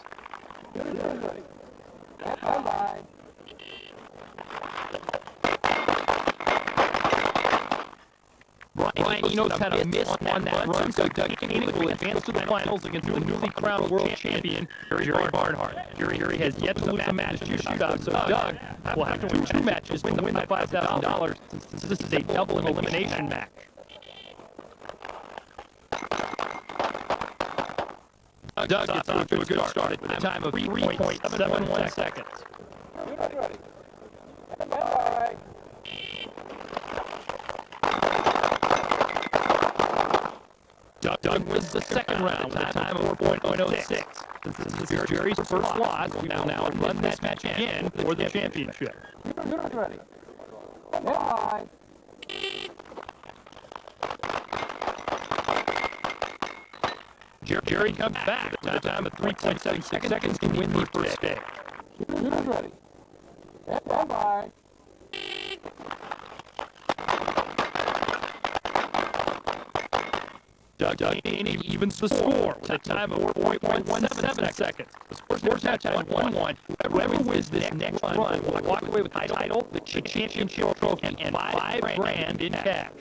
Ryan Enos had a miss on that run, so Doug Koenig will advance to the finals against the newly crowned world champion, Jerry Barnhart. Jerry has yet to lose a match to shoot-out, so Doug will have to win two matches to win the $5,000 since this is a double elimination match. Doug gets off to a good start with a time of 3.71 seconds. Doug wins the second round with a time of 4.06. Since this is Jerry's first loss, we will now run this match again for the championship. Jerry comes back with a time of 3.76 seconds to win the first stage. Doug Koenig evens the score with a time of 4.17 seconds. The score's now tied 1-1. Whoever wins this next run will walk away with the title, the championship trophy, and $5 grand in cash.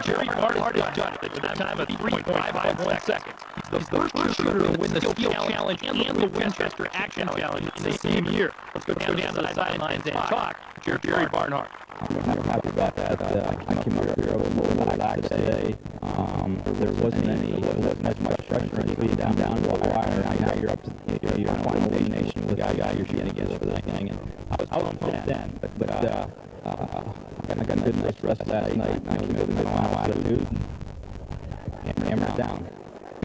Jerry Barnhart is done with a time of 3.51 seconds. He's the first shooter to win the Steel Challenge and the Winchester Action Challenge in the same year. Let's go down to the sidelines and talk to Jerry Barnhart. I'm happy about that. I came up here a little relaxed today. There wasn't as much pressure on you down the wire. Now you're up to your final elimination with the guy you're shooting against for that thing. And I was pumped then, but I got a good night's rest last night. I came in with my final attitude and hammered down.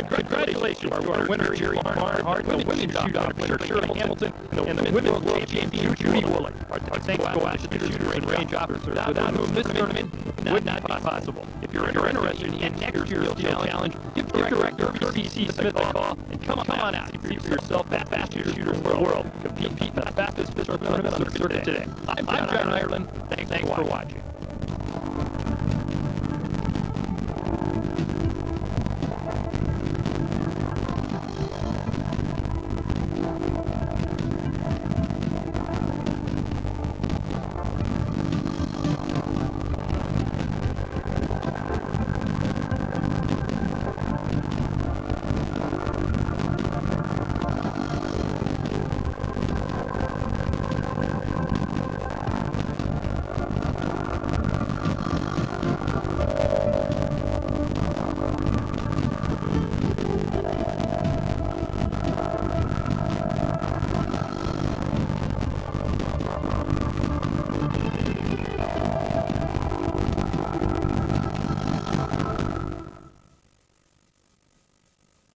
Congratulations to our winner, Jerry Barnhart, the women's shoot-off winner, Shirley Hamilton, and the women's world champion, Judy Woolley. Our thanks go out to the shooters and range officers without whom this tournament would not be possible. If you're interested in next year's Steel Challenge, give Director BC Smith a call and come on out and see for yourself the fastest shooters in the world compete in the fastest pistol tournament on the circuit today. I'm John Ireland. Thanks for watching.